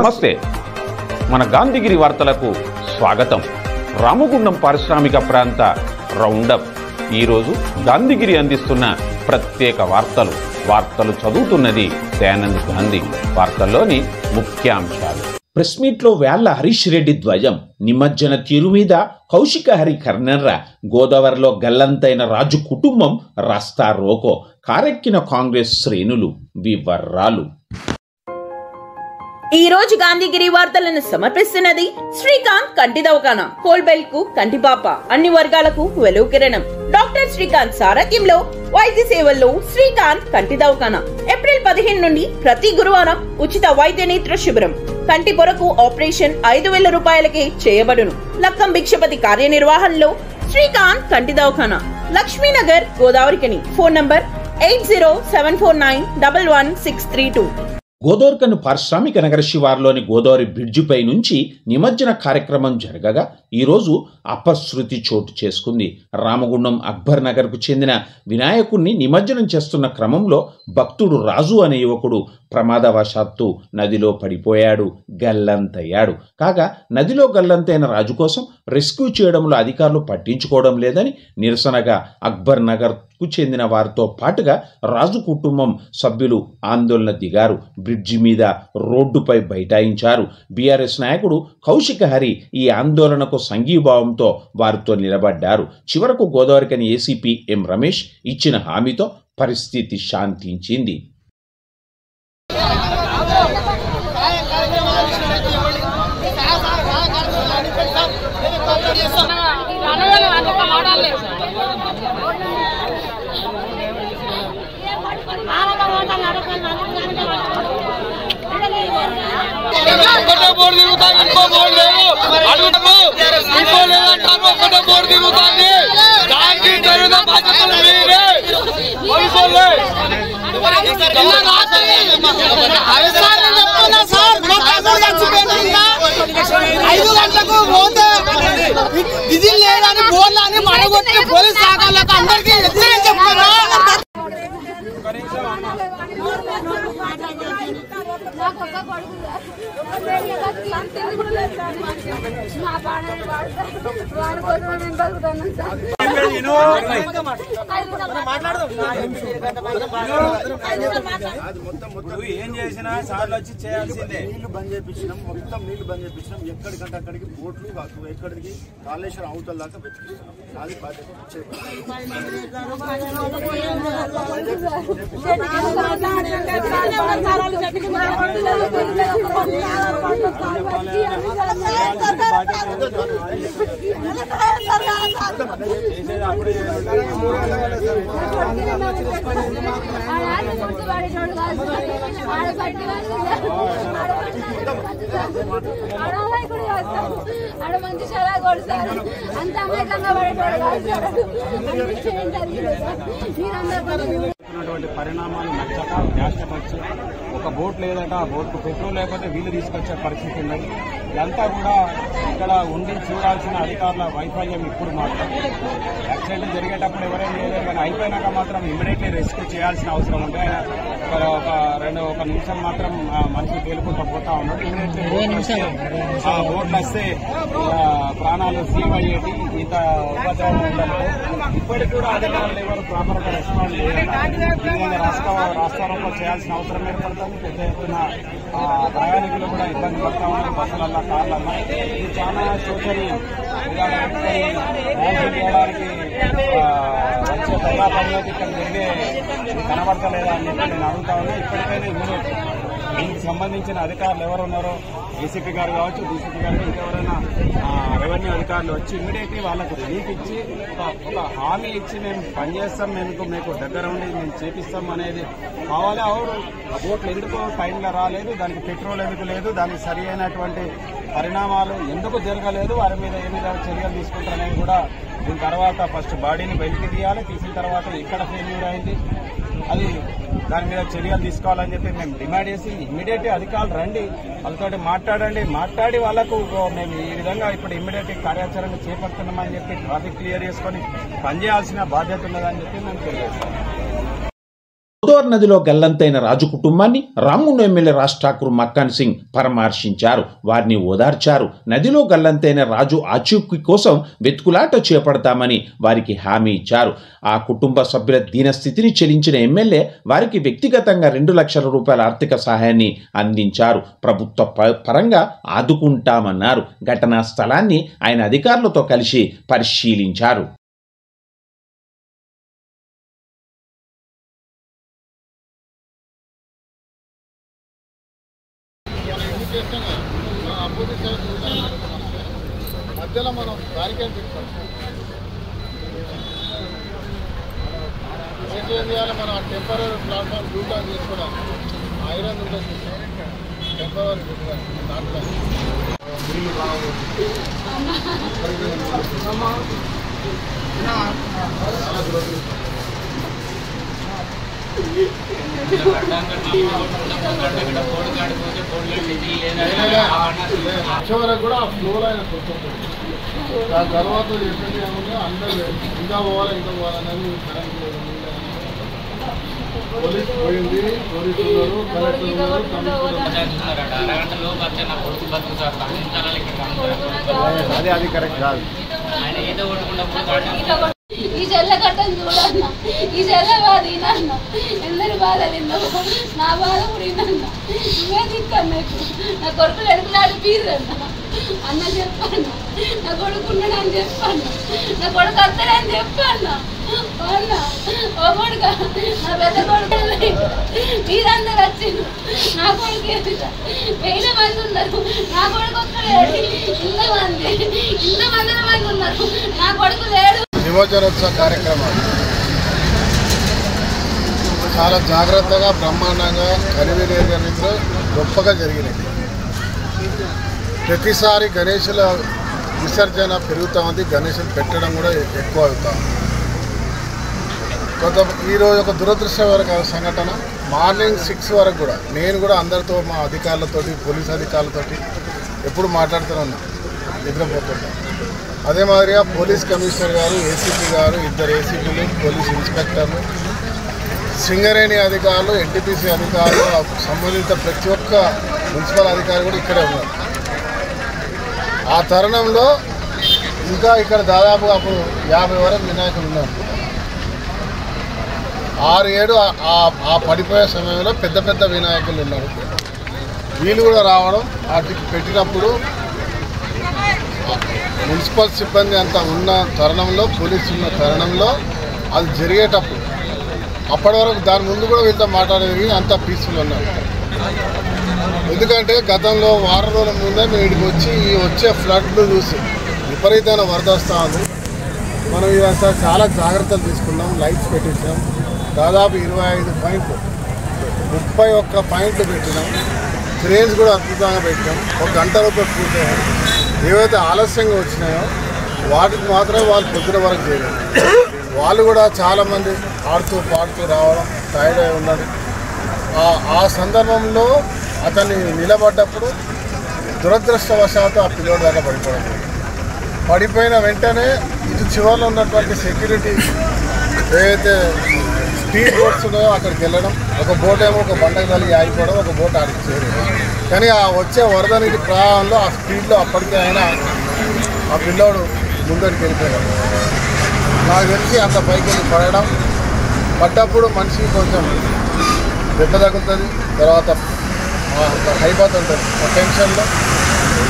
నమస్తే. మన గాంధీగిరి వార్తలకు స్వాగతం. రామగుండం పారిశ్రామిక ప్రాంత రౌండప్. ఈరోజు గాంధీగిరి అందిస్తున్న ప్రత్యేక వార్తలు చదువుతున్నది దయానంద్ గాంధీ. వార్తల్లోని ముఖ్యాంశాలు. ప్రెస్ మీట్ లో వేళ్ల హరీష్ రెడ్డి ధ్వజం, నిమజ్జన తీరు మీద కౌశిక హరి కర్నెర్ర, గోదావరిలో గల్లంతైన రాజు కుటుంబం రాస్తా రోకో, కారెక్కిన కాంగ్రెస్ శ్రేణులు. వివరాలు. ఈ రోజు గాంధీగిరి వార్తలను సమర్పిస్తున్నది శ్రీకాంత్ కంటి దవాఖానా. కోల్బెల్ కు కంటిపాప, అన్ని వర్గాలకు వెలుగు కిరణం. డాక్టర్ శ్రీకాంత్ సారథ్యంలో వైద్య సేవల్లో శ్రీకాంత్ కంటి దవాఖానా. ఏప్రిల్ 15 నుండి ప్రతి గురువారం ఉచిత వైద్య నేత్ర శిబిరం. కంటి పొరకు ఆపరేషన్ 5,000 రూపాయలకే చేయబడును. లక్కం భిక్షపతి కార్యనిర్వహణలో శ్రీకాంత్ కంటి దవాఖానా, లక్ష్మీనగర్, గోదావరికని. Phone number 8074911632. గోదావరికని పారిశ్రామిక నగర శివార్లోని గోదావరి బ్రిడ్జిపై నుంచి నిమజ్జన కార్యక్రమం జరగగా ఈరోజు అపశృతి చోటు చేసుకుంది. రామగుండం అక్బర్ నగర్కు చెందిన వినాయకుణ్ణి నిమజ్జనం చేస్తున్న క్రమంలో భక్తుడు రాజు అనే యువకుడు ప్రమాదవశాత్తు నదిలో పడిపోయాడు, గల్లంతయ్యాడు. కాగా నదిలో గల్లంతైన రాజు కోసం రెస్క్యూ చేయడంలో అధికారులు పట్టించుకోవడం లేదని నిరసనగా అక్బర్ నగర్కు చెందిన వారితో పాటుగా రాజు కుటుంబం సభ్యులు ఆందోళన దిగారు. బ్రిడ్జి మీద రోడ్డుపై బైఠాయించారు. బీఆర్ఎస్ నాయకుడు కౌశిక హరి ఈ ఆందోళనకు సంఘీభావంతో వారితో నిలబడ్డారు. చివరకు గోదావరికని ఏసీపీ ఎం రమేష్ ఇచ్చిన హామీతో పరిస్థితి శాంతించింది. ఐదు గంటలకు పోతే ఇది లేదని బోర్లు అని పడగొట్టి పోలీస్ శాఖలకు అందరికీ ఎత్తునే చెప్తున్నా. ఏం చేసినా సార్లు వచ్చి చేయాల్సిందే. నీళ్లు బంద్ చేయించినాం, మొత్తం నీళ్లు బంద్ చేయించినాం. ఎక్కడికంటే అక్కడికి బోట్లు ఎక్కడికి కాళేశ్వరం అవతల దాకా వెతికిస్తున్నాం. అది బాధ్యత. పరిణామాలు నచ్చక వ్యాఖ్యపరిచి ఒక బోట్ లేదట, ఆ బోట్కు పెట్రోల్ లేకపోతే వీళ్ళు తీసుకొచ్చే పరిస్థితి ఉన్నది. ఇదంతా కూడా ఇక్కడ ఉండి చూడాల్సిన అధికారుల వైఫల్యం. ఇప్పుడు మాత్రం యాక్సిడెంట్ జరిగేటప్పుడు ఎవరేం లేదు, కానీ అయిపోయినాక మాత్రం ఇమ్మీడియట్లీ రెస్క్యూ చేయాల్సిన అవసరం ఉంది. ఒక నిమిషం మాత్రం మనిషి తేలుకుంటూ పోతా ఉన్నాడు. ఇమ్మీడియట్లీ బోట్లు వస్తే ప్రాణాలు సేవ్ అయ్యేటి, ఇంత ఉపద్రవం ఉండదు. ఇప్పటికి కూడా అధికారులు ఎవరు ప్రాపర్ గా రెస్పాండ్ లేదు. రాష్ట్రాలలో చేయాల్సిన అవసరం ఏర్పడుతుంది. పెద్ద ఎత్తున ప్రయాణికులు కూడా ఇబ్బంది పడతా ఉన్నారు బస్సులల్లో, కార్లల్లో. ఇది చాలా శోచనీయం. చేయడానికి వచ్చే ప్రజా పనులకి ఇక్కడ జరిగే కనబడతలేదా అని చెప్పి నేను అడుగుతా ఉన్నా. ఇప్పటికైనా ఇమ్మీడియట్ దీనికి సంబంధించిన అధికారులు ఎవరు ఉన్నారో, ఏసీపీ గారు కావచ్చు, డీసీపీ గారు, ఇంకెవరైనా రెవెన్యూ అధికారులు వచ్చి ఇమ్మీడియట్లీ వాళ్ళకు రిలీఫ్ ఇచ్చి ఒక హామీ ఇచ్చి మేము పనిచేస్తాం, మీకు దగ్గర ఉండి మేము చేపిస్తాం అనేది కావాలి. అవును, ఆ బోట్లు ఎందుకు టైంలో రాలేదు, దానికి పెట్రోల్ ఎందుకు లేదు, దానికి సరి అయినటువంటి పరిణామాలు ఎందుకు జరగలేదు, వారి మీద ఏ మీద చర్యలు తీసుకుంటారనేది కూడా దీని తర్వాత ఫస్ట్ బాడీని బయటికి తీయాలి. తీసిన తర్వాత ఎక్కడ ఫెయిల్యూర్ అయింది అది దాని మీద చర్యలు తీసుకోవాలని చెప్పి మేము డిమాండ్ చేసి ఇమ్మీడియట్ అధికారులు రండి, వాళ్ళతో మాట్లాడి వాళ్లకు మేము ఈ విధంగా ఇప్పుడు ఇమ్మీడియట్ కార్యాచరణ చేపడుతున్నామని చెప్పి ట్రాఫిక్ క్లియర్ చేసుకుని పనిచేయాల్సిన బాధ్యత ఉన్నదని చెప్పి మేము తెలియజేస్తాం. గోదావరి నదిలో గల్లంతైన రాజు కుటుంబాన్ని రామగుండం ఎమ్మెల్యే రాజ్ ఠాకూర్ మక్కాన్ సింగ్ పరామర్శించారు. వారిని ఓదార్చారు. నదిలో గల్లంతైన రాజు ఆచూకీ కోసం వెతుకులాట చేపడతామని వారికి హామీ ఇచ్చారు. ఆ కుటుంబ సభ్యుల దీనస్థితిని చెల్లించిన ఎమ్మెల్యే వారికి వ్యక్తిగతంగా 2 లక్షల రూపాయల ఆర్థిక సహాయాన్ని అందించారు. ప్రభుత్వ పరంగా ఆదుకుంటామన్నారు. ఘటనా స్థలాన్ని ఆయన అధికారులతో కలిసి పరిశీలించారు. మధ్యలో మనం బ్యారికేడ్ పెట్టుకోవాలి. ఏం చేయాలి, మనం టెంపరీ ప్లాట్ఫామ్ డూటాన్ చేసుకోవడానికి ఐరన్ ఉంటుంది. టెంపరీ దాంట్లో నీళ్ళు వరకు కూడా ఆ ఫ్లోలో ఆయన కొట్టుకుంటుంది. దాని తర్వాత ఎక్కడ ఏమన్నా అందరూ ఇంకా పోవాలనేది పోలీసు పోయింది. పోలీసులు ఉన్నారు, కలెక్టర్ ఉన్నారు, అది కరెక్ట్ కాదు. ఈ చెల్లగట్టని చూడన్న, ఈ చెల్ల బాధ వినన్న, అందరి బాధ విన్నావు, నా బాధ కూడా వినన్న. నువ్వే దిక్కన్న, నా కొడుకులు ఎడుకులాడు పీరన్న అన్న చెప్పాను. నా కొడుకు ఉన్నాడని చెప్పాను, నా కొడుకు వస్తాడని చెప్పాను. అన్న ఓ కొడుక, నా పెద్ద కొడుకు మీరందరూ వచ్చిండు. నా కొడుకు 1000 మంది ఉన్నారు, నా కొడుకు ఒక్కడే. ఇంతమంది ఉన్నారు, నా కొడుకు లేడు. నిమజ్జనోత్సవ కార్యక్రమాలు చాలా జాగ్రత్తగా, బ్రహ్మాండంగా, కనివిలేనితో గొప్పగా జరిగినాయి. ప్రతిసారి గణేషుల విసర్జన పెరుగుతూ ఉంది, గణేషులు పెట్టడం కూడా ఎక్కువ అవుతా ఉంది. ఈరోజు ఒక దురదృష్టకర సంఘటన. మార్నింగ్ 6 వరకు కూడా నేను కూడా అందరితో, మా అధికారులతోటి, పోలీస్ అధికారులతోటి ఎప్పుడు మాట్లాడుతూనే ఉన్నా, నిద్రపోతుంటా. అదే మాదిరిగా పోలీస్ కమిషనర్ గారు, ఏసీపీ గారు, 2 ఏసీపీలు, పోలీస్ ఇన్స్పెక్టర్లు, సింగరేణి అధికారులు, ఎన్టీపీసీ అధికారులు, సంబంధిత ప్రతి ఒక్క మున్సిపల్ అధికారి కూడా ఇక్కడే ఉన్నారు. ఆ తరుణంలో ఇంకా ఇక్కడ దాదాపుగా అప్పుడు 50 వరకు వినాయకులు ఉన్నారు. 6-7 ఆ పడిపోయే సమయంలో పెద్ద పెద్ద వినాయకులు ఉన్నారు. వీళ్ళు కూడా రావడం, వాటికి పెట్టినప్పుడు మున్సిపల్ సిబ్బంది అంతా ఉన్న తరుణంలో, పోలీసు ఉన్న తరుణంలో అది జరిగేటప్పుడు, అప్పటి వరకు దాని ముందు కూడా వీళ్ళతో మాట్లాడేది అంతా పీస్ఫుల్ ఉన్నారు. ఎందుకంటే గతంలో వారం రోజుల ముందే మేము ఇక్కడికి వచ్చి ఈ వచ్చే ఫ్లడ్లు చూసి విపరీతమైన వరద వస్తూ ఉంది. మనం ఇదంతా చాలా జాగ్రత్తలు తీసుకున్నాం, లైట్స్ పెట్టించాం. దాదాపు 25 పాయింట్లు, 31 పాయింట్లు పెట్టినాం. క్రేన్స్ కూడా అద్భుతంగా పెట్టాం. 1 గంట రూపాయలు పూర్తయ్యాయి. ఏవైతే ఆలస్యంగా వచ్చినాయో వాటికి మాత్రమే వాళ్ళు పొద్దున వరకు చేయలేదు. వాళ్ళు కూడా చాలామంది ఆడుతూ పాడుతూ రావడం, టైర్డ్ అయి ఉన్నది. ఆ సందర్భంలో అతన్ని నిలబడ్డప్పుడు దురదృష్టవశాత్తు ఆ పిల్లోడి దాకా పడిపోయిన వెంటనే ఇటు చివరిలో ఉన్నటువంటి సెక్యూరిటీ ఏదైతే స్పీడ్ బోట్స్ ఉన్నాయో అక్కడికి వెళ్ళడం, ఒక బోట్ ఏమో ఒక బండకు తల్లి ఆగిపోవడం, ఒక బోట్ ఆడికి చేరడం. కానీ ఆ వచ్చే వరద నీటి ప్రవాహంలో ఆ స్పీడ్లో అప్పటికే ఆయన ఆ పిల్లోడు ముందరికి వెళ్ళిపోయాడు. నాకు తెలిసి అంత పైకి వెళ్ళి పడ్డప్పుడు మనిషికి కొంచెం దెబ్బ తగులుతుంది, తర్వాత హైబాత్ ఉంటుంది. ఆ టెన్షన్లో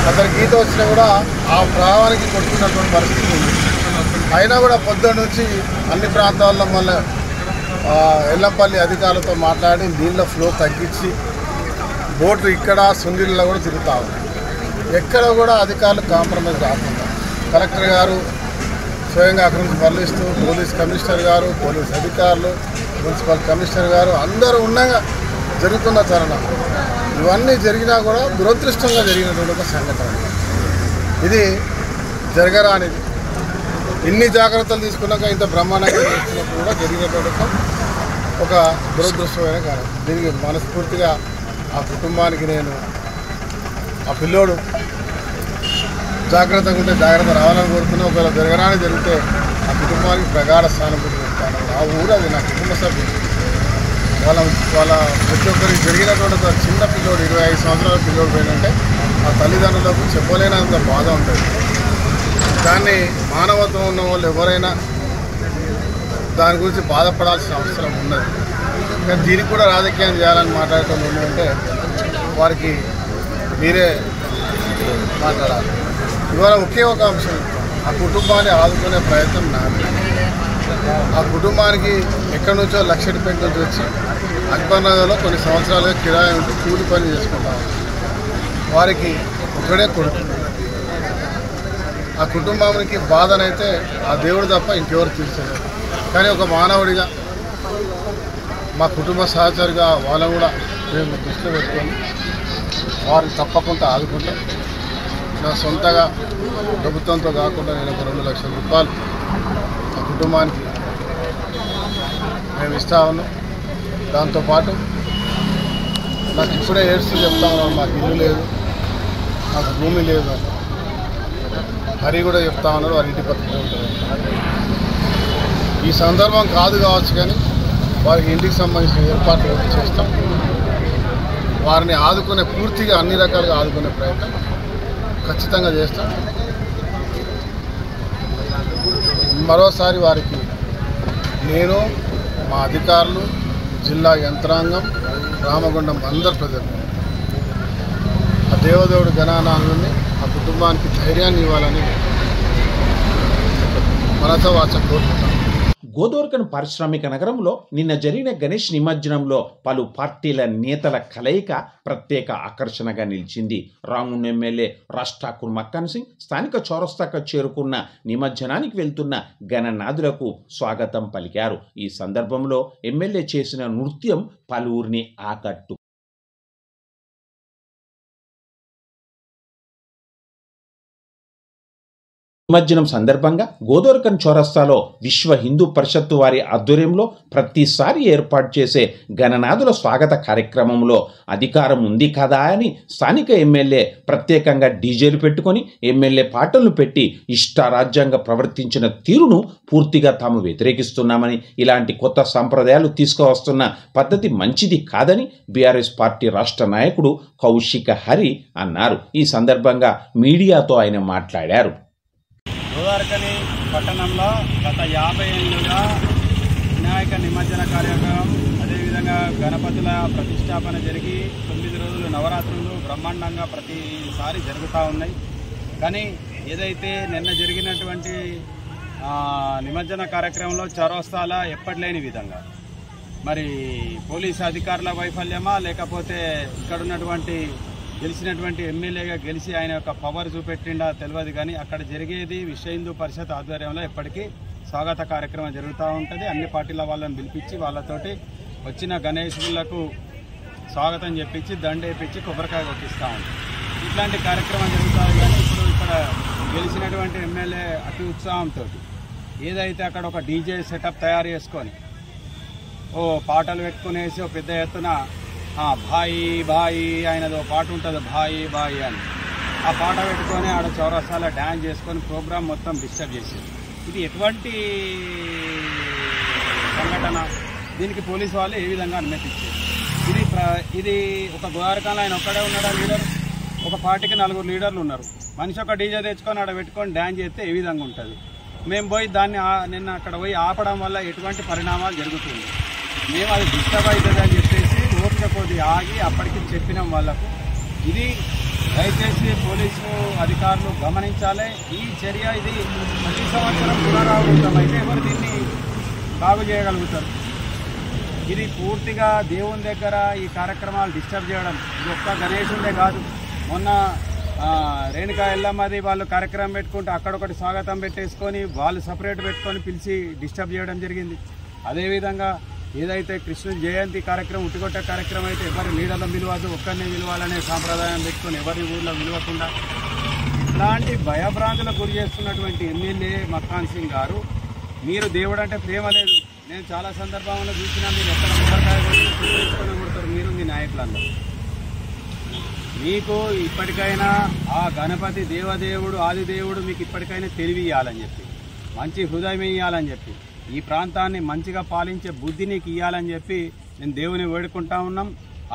అతనికి ఈత వచ్చినా కూడా ఆ ప్రవాహానికి కొట్టుకున్నటువంటి పరిస్థితి ఉంది. అయినా కూడా పొద్దున్న నుంచి అన్ని ప్రాంతాల్లో మళ్ళీ ఎల్లంపల్లి అధికారులతో మాట్లాడి నీళ్ళ ఫ్లో తగ్గించి బోట్లు ఇక్కడ సుండిల్లో కూడా తిరుగుతూ ఉన్నాయి. ఎక్కడ కూడా అధికారులు కాంప్రమైజ్ కాకుండా కలెక్టర్ గారు స్వయంగా అక్కడి నుంచి మరలిస్తూ, పోలీస్ కమిషనర్ గారు, పోలీస్ అధికారులు, మున్సిపల్ కమిషనర్ గారు అందరూ ఉండగా జరుగుతున్న తరుణం. ఇవన్నీ జరిగినా కూడా దురదృష్టంగా జరిగినటువంటి ఒక సంఘటన. ఇది జరగరానిది. ఇన్ని జాగ్రత్తలు తీసుకున్నాక ఇంత బ్రహ్మాండంగా చేస్తున్నప్పుడు కూడా జరిగినటువంటి ఒక దురదృష్టమైన కారణం. దీనికి మనస్ఫూర్తిగా ఆ కుటుంబానికి నేను, ఆ పిల్లోడు జాగ్రత్తగా ఉంటే జాగ్రత్త రావాలని కోరుతున్నా. ఒకవేళ జరగరాని జరిగితే ఆ కుటుంబానికి ప్రగాఢ స్థానం పెట్టుకుంటాను. ఆ ఊరు అది నా కుటుంబ సభ్యులు. వాళ్ళ ప్రతి ఒక్కరికి జరిగినటువంటి ఒక చిన్న పిల్లోడు 25 సంవత్సరాల పిల్లోడు పోయిందంటే ఆ తల్లిదండ్రులకు చెప్పలేనంత బాధ ఉంటుంది. దాన్ని మానవత్వం ఉన్న వాళ్ళు ఎవరైనా దాని గురించి బాధపడాల్సిన అవసరం ఉన్నది. కానీ దీనికి కూడా రాజకీయం చేయాలని మాట్లాడటం ఏంటంటే వారికి మీరే మాట్లాడాలి. ఇవాళ ఒకే ఒక అంశం, ఆ కుటుంబాన్ని ఆదుకునే ప్రయత్నం నాది. ఆ కుటుంబానికి ఎక్కడి నుంచో లక్షపేట నుంచి వచ్చి అక్బర్ నగర్లో కొన్ని సంవత్సరాలుగా కిరాయి ఉంటూ కూలి పని చేసుకుంటాం. వారికి ఒకడే కొడుకు. ఆ కుటుంబానికి బాధనైతే ఆ దేవుడు తప్ప ఇంకెవరు తీర్చలేరు. కానీ ఒక మానవుడిగా మా కుటుంబ సహచరిగా వాళ్ళని కూడా మేము దృష్టిలో పెట్టుకొని వారిని తప్పకుండా ఆదుకుంటాం. నా సొంతగా ప్రభుత్వంతో కాకుండా నేను ఒక 2 లక్షల రూపాయలు ఆ కుటుంబానికి మేము ఇస్తా ఉన్నాం. దాంతోపాటు నాకు ఇప్పుడే ఏడుస్తూ చెప్తా ఉన్నాను, మాకు ఇల్లు లేదు, మాకు భూమి లేదు అని. హరి కూడా చెప్తా ఉన్నారు, వారి ఇంటి పక్కనే ఉంటుంది. ఈ సందర్భం కాదు కావచ్చు, కానీ వారికి ఇంటికి సంబంధించిన ఏర్పాట్లు చేస్తాం. వారిని ఆదుకునే పూర్తిగా అన్ని రకాలుగా ఆదుకునే ప్రయత్నం ఖచ్చితంగా చేస్తాం. మరోసారి వారికి నేను, మా అధికారులు, జిల్లా యంత్రాంగం, రామగుండం అందరు ప్రజలు ఆ దేవదేవుడు గణానాన్ని ఆ కుటుంబానికి ధైర్యాన్ని ఇవ్వాలని మనతో వాచ కోరుకుంటాం. గోదోర్కన్ పారిశ్రామిక నగరంలో నిన్న జరిగిన గణేష్ నిమజ్జనంలో పలు పార్టీల నేతల కలయిక ప్రత్యేక ఆకర్షణగా నిలిచింది. రామగుండం ఎమ్మెల్యే రాజ్ ఠాకూర్ మక్కాన్ సింగ్ స్థానిక చౌరస్తాకు చేరుకున్న నిమజ్జనానికి వెళ్తున్న గణనాథులకు స్వాగతం పలికారు. ఈ సందర్భంలో ఎమ్మెల్యే చేసిన నృత్యం పలువురిని ఆకట్టు. నిమజ్జనం సందర్భంగా గోదోర్కన్ చౌరస్తాలో విశ్వ హిందూ పరిషత్తు వారి ఆధ్వర్యంలో ప్రతిసారి ఏర్పాటు చేసే గణనాథుల స్వాగత కార్యక్రమంలో అధికారం ఉంది కదా అని స్థానిక ఎమ్మెల్యే ప్రత్యేకంగా డీజేలు పెట్టుకొని ఎమ్మెల్యే పాటలను పెట్టి ఇష్టారాజ్యంగా ప్రవర్తించిన తీరును పూర్తిగా తాము వ్యతిరేకిస్తున్నామని, ఇలాంటి కొత్త సంప్రదాయాలు తీసుకువస్తున్న పద్ధతి మంచిది కాదని బీఆర్ఎస్ పార్టీ రాష్ట్ర నాయకుడు కౌశిక హరి అన్నారు. ఈ సందర్భంగా మీడియాతో ఆయన మాట్లాడారు. గోదావరికని పట్టణంలో గత 50 ఏళ్ళుగా వినాయక నిమజ్జన కార్యక్రమం, అదేవిధంగా గణపతుల ప్రతిష్టాపన జరిగి 9 రోజులు నవరాత్రులు బ్రహ్మాండంగా ప్రతిసారి జరుగుతూ ఉన్నాయి. కానీ ఏదైతే నిన్న జరిగినటువంటి నిమజ్జన కార్యక్రమంలో చౌరస్తాల ఎప్పటిలేని విధంగా మరి పోలీసు అధికారుల వైఫల్యమా, లేకపోతే ఇక్కడున్నటువంటి గెలిచినటువంటి ఎమ్మెల్యేగా గెలిచి ఆయన యొక్క పవర్ చూపెట్టిండా తెలియదు. కానీ అక్కడ జరిగేది విశ్వ హిందూ పరిషత్ ఆధ్వర్యంలో ఎప్పటికీ స్వాగత కార్యక్రమం జరుగుతూ ఉంటుంది. అన్ని పార్టీల వాళ్ళని పిలిపించి వాళ్ళతోటి వచ్చిన గణేశులకు స్వాగతం చెప్పించి దండేపించి కొబ్బరికాయ కొట్టిస్తూ ఉంటాం. ఇట్లాంటి కార్యక్రమం జరుగుతుంది. కానీ ఇప్పుడు ఇక్కడ గెలిచినటువంటి ఎమ్మెల్యే అతి ఉత్సాహంతో ఏదైతే అక్కడ ఒక డీజే సెటప్ తయారు చేసుకొని పాటలు పెట్టుకునేసి పెద్ద ఎత్తున భాయి భాయి ఆయనదో పాట ఉంటుంది, భాయి భాయి అని ఆ పాట పెట్టుకొని ఆడ చౌరస్తాలో డ్యాన్స్ చేసుకొని ప్రోగ్రాం మొత్తం డిస్టర్బ్ చేసేది. ఇది ఎటువంటి సంఘటన? దీనికి పోలీసు వాళ్ళు ఏ విధంగా అనుమతించారు? ఇది ఒక గోదావరికంలో ఆయన ఒక్కడే ఉన్నాడా లీడర్? ఒక పార్టీకి 4 లీడర్లు ఉన్నారు. మనిషి ఒక డీజే తెచ్చుకొని ఆడ పెట్టుకొని డ్యాన్స్ చేస్తే ఏ విధంగా ఉంటుంది? మేము పోయి దాన్ని నిన్న అక్కడ పోయి ఆపడం వల్ల ఎటువంటి పరిణామాలు జరుగుతుంది? మేము అది డిస్టర్బ్ అవుతుంది అని చెప్పేసి ఓపిక కొద్ది ఆగి అప్పటికి చెప్పినాం వాళ్ళకు. ఇది దయచేసి పోలీసు అధికారులు గమనించాలి. ఈ చర్య ఇది ప్రతి సంవత్సరం పునరావృతం అయితే ఎవరు దీన్ని బాగు చేయగలుగుతారు? ఇది పూర్తిగా దేవుని దగ్గర ఈ కార్యక్రమాలు డిస్టర్బ్ చేయడం. ఇది ఒక్క గణేశుండే కాదు, మొన్న రేణుకా ఎల్లమ్మది వాళ్ళు కార్యక్రమం పెట్టుకుంటే అక్కడొకటి స్వాగతం పెట్టేసుకొని వాళ్ళు సపరేట్ పెట్టుకొని పిలిచి డిస్టర్బ్ చేయడం జరిగింది. అదేవిధంగా ఏదైతే కృష్ణుడి జయంతి కార్యక్రమం, ఉట్టికొట్టే కార్యక్రమం అయితే ఎవరి లీడర్లను పిలవద్దు, ఒక్కరిని పిలవాలనే సాంప్రదాయం పెట్టుకొని ఎవరి ఊళ్ళో పిలవకుండా ఇలాంటి భయభ్రాంతులకు గురి చేస్తున్నటువంటి ఎమ్మెల్యే మక్కాన్ సింగ్ గారు, మీరు దేవుడు అంటే ప్రేమ లేదు. నేను చాలా సందర్భాల్లో చూసినా మీరు ఎక్కడ కొబ్బరికాయ తీసుకొని కొడతారు మీరు మీ నాయకులందరూ. మీకు ఇప్పటికైనా ఆ గణపతి దేవదేవుడు ఆదిదేవుడు మీకు ఇప్పటికైనా తెలివి ఇవ్వాలని చెప్పి, మంచి హృదయం ఇవ్వాలని చెప్పి, ఈ ప్రాంతాన్ని మంచిగా పాలించే బుద్ధి నీకు ఇవ్వాలని చెప్పి నేను దేవుని వేడుకుంటా ఉన్నాం.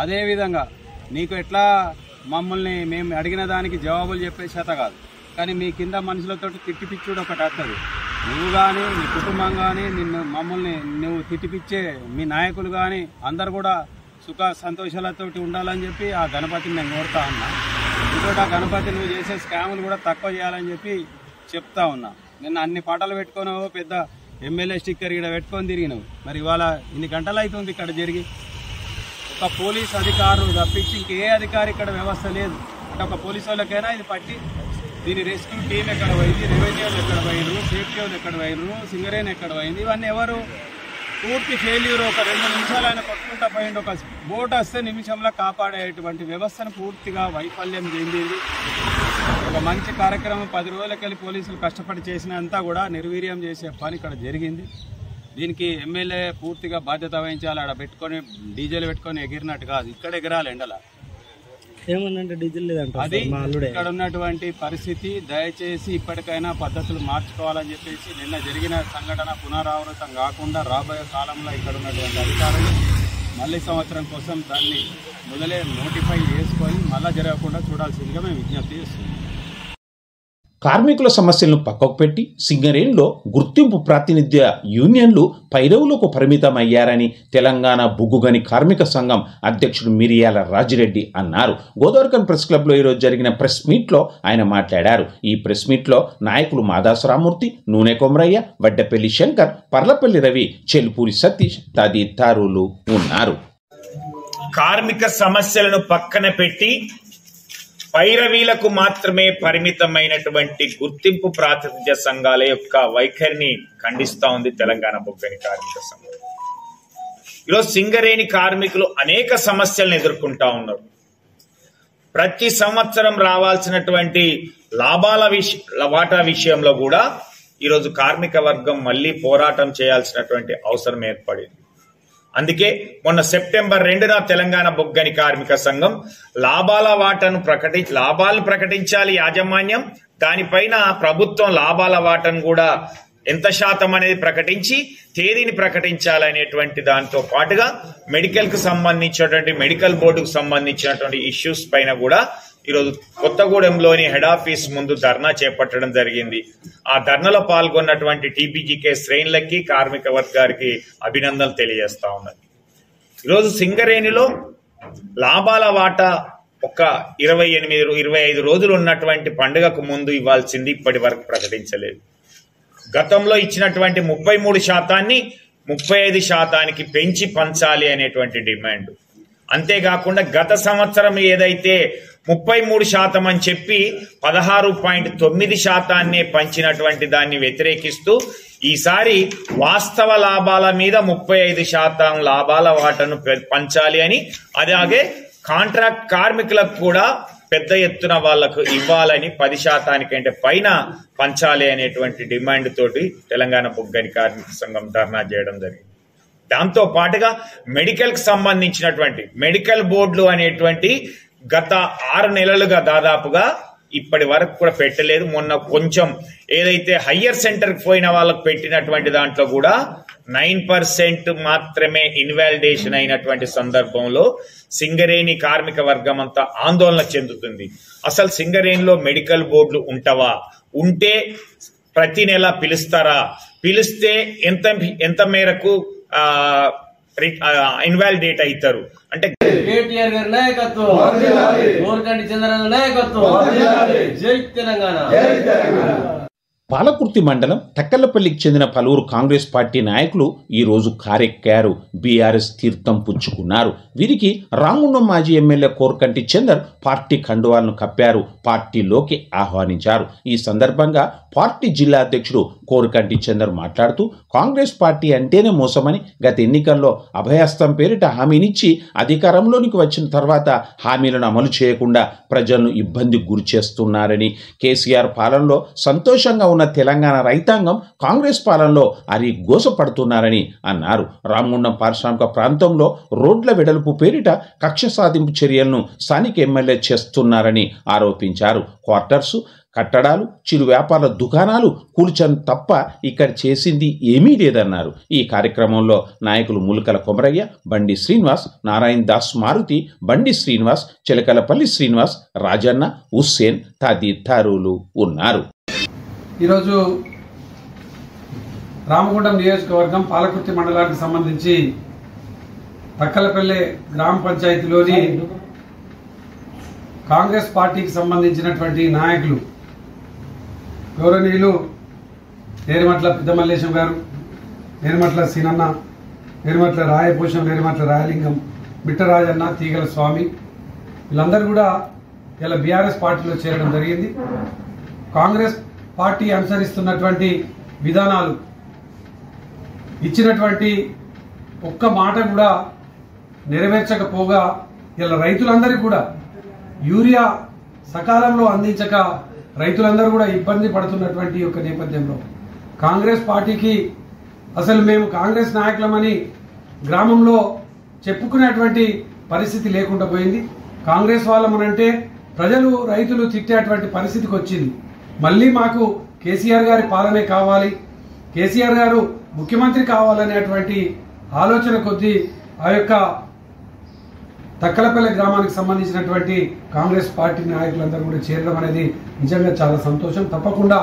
అదేవిధంగా నీకు ఎట్లా మమ్మల్ని మేము అడిగిన దానికి జవాబులు చెప్పే చేత కాదు, కానీ మీ కింద మనుషులతో తిట్టిపిచ్చుడు ఒకటి వస్తుంది. నువ్వు కానీ నీ కుటుంబం కానీ మమ్మల్ని నువ్వు తిట్టిపిచ్చే మీ నాయకులు కానీ అందరు కూడా సుఖ సంతోషాలతోటి ఉండాలని చెప్పి ఆ గణపతిని నేను కోరుతా ఉన్నా. ఇంకోటి ఆ గణపతి నువ్వు చేసే స్కాములు కూడా తక్కువ చేయాలని చెప్పి చెప్తా ఉన్నా. నిన్న అన్ని పాటలు పెట్టుకున్నావు, పెద్ద ఎమ్మెల్యే స్టిక్కర్ ఇక్కడ పెట్టుకొని తిరిగినావు. మరి ఇవాళ ఇన్ని గంటలు అవుతుంది ఇక్కడ జరిగి. ఒక పోలీస్ అధికారులు తప్పించి ఇంకే అధికారి ఇక్కడ వ్యవస్థ లేదు. అంటే ఒక పోలీసు వాళ్ళకైనా ఇది పట్టి దీని రెస్క్యూ టీం ఎక్కడ పోయింది, రెవెన్యూ వాళ్ళు ఎక్కడ పోయినరు, సేఫ్టీ వాళ్ళు ఎక్కడ పోయినరు, సింగరేన్ ఎక్కడ పోయింది, ఇవన్నీ ఎవరు పూర్తి ఫెయిల్యూర్. ఒక 2 నిమిషాలు ఆయన కొట్టుకుంటా పోయింది. ఒక బోట్ వస్తే నిమిషంలో కాపాడేటువంటి వ్యవస్థను పూర్తిగా వైఫల్యం చెందింది. ఒక మంచి కార్యక్రమం 10 రోజులకెళ్ళి పోలీసులు కష్టపడి చేసినంతా కూడా నిర్వీర్యం చేసే పని ఇక్కడ జరిగింది. దీనికి ఎమ్మెల్యే పూర్తిగా బాధ్యత వహించాలి. ఆడ పెట్టుకొని డీజేలు పెట్టుకొని ఎగిరినట్టు కాదు, ఇక్కడ ఎగరాలి ఎండల. ఏమన్నంటే డీజిల్ లేదంట అది ఇక్కడ ఉన్నటువంటి పరిస్థితి. దయచేసి ఇప్పటికైనా పద్ధతులు మార్చుకోవాలని చెప్పేసి నిన్న జరిగిన సంఘటన పునరావృతం కాకుండా రాబోయే కాలంలో ఇక్కడ ఉన్నటువంటి అధికారులు మళ్ళీ సంవత్సరం కోసం దాన్ని మొదలే నోటిఫై చేసుకొని మళ్ళీ జరగకుండా చూడాల్సిందిగా మేము విజ్ఞప్తి చేస్తున్నాం. కార్మికుల సమస్యలను పక్కకు పెట్టి సింగరేణిలో గుర్తింపు ప్రాతినిధ్య యూనియన్లు పైరవులకు పరిమితమయ్యారని తెలంగాణ బొగ్గుగని కార్మిక సంఘం అధ్యక్షుడు మిరియాల రాజిరెడ్డి అన్నారు. గోదావరిఖని ప్రెస్ క్లబ్లో ఈరోజు జరిగిన ప్రెస్ మీట్లో ఆయన మాట్లాడారు. ఈ ప్రెస్ మీట్లో నాయకులు మాదాసు రామూర్తి, నూనె కొమరయ్య, వడ్డపల్లి శంకర్, పర్లపల్లి రవి, చెల్పూరి సతీష్ తదితరులు ఉన్నారు. కార్మిక సమస్యలను పక్కన పెట్టి పైరవీలకు మాత్రమే పరిమితమైనటువంటి గుర్తింపు ప్రాతినిధ్య సంఘాల యొక్క వైఖరిని ఖండిస్తా ఉంది తెలంగాణ బొగ్గని కార్మిక సంఘం. ఈరోజు సింగరేణి కార్మికులు అనేక సమస్యలను ఎదుర్కొంటా ఉన్నారు. ప్రతి సంవత్సరం రావాల్సినటువంటి లాభాల వాటా విషయంలో కూడా ఈరోజు కార్మిక వర్గం మళ్లీ పోరాటం చేయాల్సినటువంటి అవసరం ఏర్పడింది. అందుకే మొన్న సెప్టెంబర్ 2న తెలంగాణ బొగ్గని కార్మిక సంఘం లాభాలను ప్రకటించాలి యాజమాన్యం, దానిపైన ప్రభుత్వం లాభాల వాటను కూడా ఎంత శాతం అనేది ప్రకటించి తేదీని ప్రకటించాలనేటువంటి దాంతో పాటుగా మెడికల్ కు సంబంధించినటువంటి మెడికల్ బోర్డుకు సంబంధించినటువంటి ఇష్యూస్ పైన కూడా ఈరోజు కొత్తగూడెంలోని హెడ్ ఆఫీస్ ముందు ధర్నా చేపట్టడం జరిగింది. ఆ ధర్నాలో పాల్గొన్నటువంటి టీపీజీకే శ్రేణులకి కార్మిక వర్గానికి అభినందనలు తెలియజేస్తా ఉన్నది. ఈరోజు సింగరేణిలో లాభాల వాటా ఒక 25 రోజులు ఉన్నటువంటి పండుగకు ముందు ఇవ్వాల్సింది ఇప్పటి వరకు ప్రకటించలేదు. గతంలో ఇచ్చినటువంటి 33% 35% పెంచి పంచాలి అనేటువంటి డిమాండ్. అంతేకాకుండా గత సంవత్సరం ఏదైతే 33% అని చెప్పి 16.9% పంచినటువంటి దాన్ని వ్యతిరేకిస్తూ ఈసారి వాస్తవ లాభాల మీద 35% లాభాల వాటాను పంచాలి అని, అలాగే కాంట్రాక్ట్ కార్మికులకు కూడా పెద్ద ఎత్తున వాళ్లకు ఇవ్వాలని 10% కంటే పైన పంచాలి అనేటువంటి డిమాండ్ తోటి తెలంగాణ బొగ్గని కార్మిక సంఘం ధర్నా చేయడం జరిగింది. దాంతో పాటుగా మెడికల్ కి సంబంధించినటువంటి మెడికల్ బోర్డులు అనేటువంటి గత 6 నెలలుగా దాదాపుగా ఇప్పటి వరకు కూడా పెట్టలేదు. మొన్న కొంచెం ఏదైతే హయ్యర్ సెంటర్ కి పోయిన వాళ్ళకు పెట్టినటువంటి దాంట్లో కూడా 9% మాత్రమే ఇన్వాలిడేషన్ అయినటువంటి సందర్భంలో సింగరేణి కార్మిక వర్గం అంతా ఆందోళన చెందుతుంది. అసలు సింగరేణిలో మెడికల్ బోర్డులు ఉంటావా? ఉంటే ప్రతి నెల పిలుస్తారా? పిలిస్తే ఎంత మేరకు ఇన్వాలిడేట్ అవుతారు? అంటే కేటీఆర్ గారి నాయకత్వం, గోరకంటి చంద్రబాబు నాయకత్వం, జై తెలంగాణ. పాలకుర్తి మండలం టక్కలపల్లికి చెందిన పలువురు కాంగ్రెస్ పార్టీ నాయకులు ఈ రోజు కారెక్కారు. బీఆర్ఎస్ తీర్థం పుచ్చుకున్నారు. వీరికి రామగుండం మాజీ ఎమ్మెల్యే కోరకంటి చందర్ పార్టీ కండువాలను కప్పారు, పార్టీలోకి ఆహ్వానించారు. ఈ సందర్భంగా పార్టీ జిల్లా అధ్యక్షుడు కోరకంటి చందర్ మాట్లాడుతూ కాంగ్రెస్ పార్టీ అంటేనే మోసమని, గత ఎన్నికల్లో అభయహస్తం పేరిట హామీనిచ్చి అధికారంలోనికి వచ్చిన తర్వాత హామీలను అమలు చేయకుండా ప్రజలను ఇబ్బందికి గురి చేస్తున్నారని, కేసీఆర్ పాలనలో సంతోషంగా ఉన్న తెలంగాణ రైతాంగం కాంగ్రెస్ పాలనలో గోసపడుతున్నారని అన్నారు. రామగుండం పారిశ్రామిక ప్రాంతంలో రోడ్ల వెడల్పు పేరిట కక్ష సాధింపు చర్యలను స్థానిక ఎమ్మెల్యే చేస్తున్నారని ఆరోపించారు. క్వార్టర్స్, కట్టడాలు, చిరు వ్యాపార దుకాణాలు కూల్చడం తప్ప ఇక్కడ చేసింది ఏమీ లేదన్నారు. ఈ కార్యక్రమంలో నాయకులు ములకల కొమరయ్య, బండి శ్రీనివాస్, నారాయణ దాస్ మారుతి, బండి శ్రీనివాస్, చిలకలపల్లి శ్రీనివాస్, రాజన్న, హుస్సేన్ తదితరులు ఉన్నారు. ఈరోజు రామగుండం నియోజకవర్గం పాలకుర్తి మండలానికి సంబంధించి తక్కలపల్లె గ్రామ పంచాయతీలోని కాంగ్రెస్ పార్టీకి సంబంధించినటువంటి నాయకులు గౌరవనీయులు నేరిమట్ల పెద్దమల్లేశం గారు, నేరిమట్ల సీనన్న, నేరిమట్ల రాయపోషం, నేరిమట్ల రాయలింగం, బిట్టరాజన్న, తీగల స్వామి వీళ్ళందరూ కూడా ఇలా బీఆర్ఎస్ పార్టీలో చేరడం జరిగింది. కాంగ్రెస్ పార్టీ అనుసరిస్తున్నటువంటి విధానాలు, ఇచ్చినటువంటి ఒక్క మాట కూడా నెరవేర్చకపోగా ఇలా రైతులందరికీ కూడా యూరియా సకాలంలో అందించక రైతులందరూ కూడా ఇబ్బంది పడుతున్నటువంటి ఒక నేపథ్యంలో కాంగ్రెస్ పార్టీకి అసలు మేము కాంగ్రెస్ నాయకులమని గ్రామంలో చెప్పుకునేటువంటి పరిస్థితి లేకుండా పోయింది. కాంగ్రెస్ వాళ్ళమనంటే ప్రజలు, రైతులు తిట్టేటువంటి పరిస్థితికి వచ్చింది. మళ్ళీ మాకు కేసీఆర్ గారి పాలనే కావాలి, కేసీఆర్ గారు ముఖ్యమంత్రి కావాలనేటువంటి ఆలోచన కొద్దీ ఆ యొక్క తక్కలపల్లె గ్రామానికి సంబంధించినటువంటి కాంగ్రెస్ పార్టీ నాయకులందరూ కూడా చేరడం అనేది నిజంగా చాలా సంతోషం. తప్పకుండా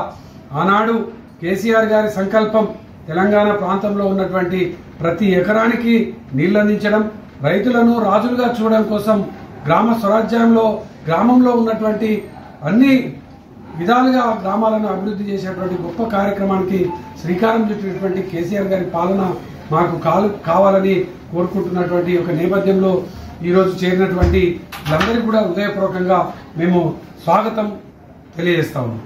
ఆనాడు కేసీఆర్ గారి సంకల్పం తెలంగాణ ప్రాంతంలో ఉన్నటువంటి ప్రతి ఎకరానికి నీళ్లు అందించడం, రైతులను రాజులుగా చూడడం కోసం గ్రామ స్వరాజ్యంలో గ్రామంలో ఉన్నటువంటి అన్ని విధాలుగా గ్రామాలను అభివృద్ధి చేసేటువంటి గొప్ప కార్యక్రమానికి శ్రీకారం చుట్టినటువంటి కేసీఆర్ గారి పాలన మాకు కావాలని కోరుకుంటున్నటువంటి ఒక నేపథ్యంలో ఈరోజు చేరినటువంటి వీళ్ళందరికీ కూడా హృదయపూర్వకంగా మేము స్వాగతం తెలియజేస్తా ఉన్నాం.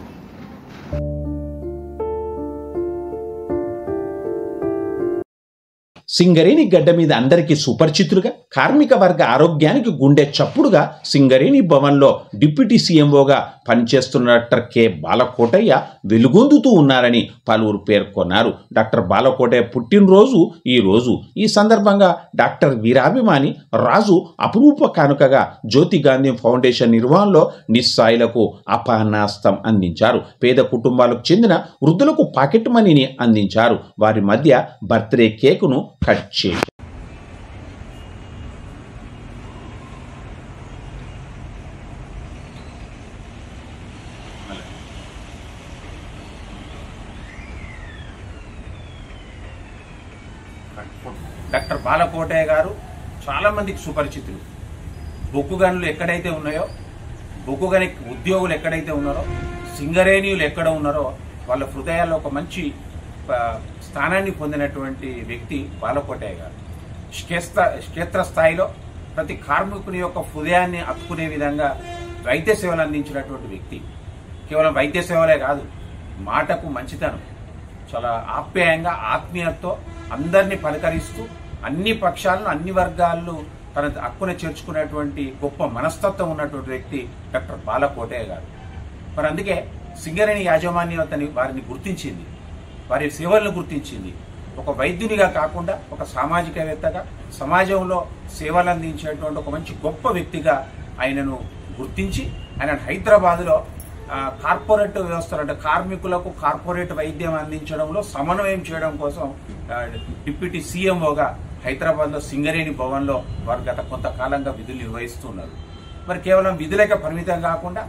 సింగరేణి గడ్డ మీద అందరికీ సుపరిచితులుగా, కార్మిక వర్గ ఆరోగ్యానికి గుండె చప్పుడుగా సింగరేణి భవన్లో డిప్యూటీ సీఎంఓగా పనిచేస్తున్న డాక్టర్ కె బాలకోటయ్య వెలుగొందుతూ ఉన్నారని పలువురు పేర్కొన్నారు. డాక్టర్ బాలకోటయ్య పుట్టినరోజు ఈ రోజు. ఈ సందర్భంగా డాక్టర్ వీరాభిమాని రాజు అపురూప కానుకగా జ్యోతి గాంధీ ఫౌండేషన్ నిర్వహణలో నిస్సాయులకు అపహనాస్తం అందించారు. పేద కుటుంబాలకు చెందిన వృద్ధులకు పాకెట్ మనీని అందించారు. వారి మధ్య బర్త్డే కేకును కట్ చేశారు. డాక్టర్ బాలకోటయ్య గారు చాలా మందికి సుపరిచితులు. బొగ్గు గనులు ఎక్కడైతే ఉన్నాయో, బొగ్గు గని ఉద్యోగులు ఎక్కడైతే ఉన్నారో, సింగరేణియులు ఎక్కడ ఉన్నారో వాళ్ళ హృదయాల్లో ఒక మంచి స్థానాన్ని పొందినటువంటి వ్యక్తి బాలకోటయ్య గారు. క్షేత్రస్థాయిలో ప్రతి కార్మికుని యొక్క హృదయాన్ని అక్కునే విధంగా వైద్య సేవలు అందించినటువంటి వ్యక్తి. కేవలం వైద్య సేవలే కాదు, మాటకు మంచితనం, చాలా ఆప్యాయంగా ఆత్మీయతతో అందరినీ పలకరిస్తూ అన్ని పక్షాలను, అన్ని వర్గాలను తన హక్కున చేర్చుకునేటువంటి గొప్ప మనస్తత్వం ఉన్నటువంటి వ్యక్తి డాక్టర్ బాలకోటయ్య గారు. మరి అందుకే సింగరేణి యాజమాన్యం వారిని గుర్తించింది, వారి సేవలను గుర్తించింది. ఒక వైద్యునిగా కాకుండా ఒక సామాజికవేత్తగా, సమాజంలో సేవలు అందించేటువంటి ఒక మంచి గొప్ప వ్యక్తిగా ఆయనను గుర్తించి ఆయన హైదరాబాద్లో కార్పొరేట్ వ్యవస్థలు, అంటే కార్మికులకు కార్పొరేట్ వైద్యం అందించడంలో సమన్వయం చేయడం కోసం డిప్యూటీ సీఎంఓగా హైదరాబాద్లో సింగరేణి భవన్లో వారు గత కొంతకాలంగా విధులు నిర్వహిస్తున్నారు. మరి కేవలం విధులకే పరిమితం కాకుండా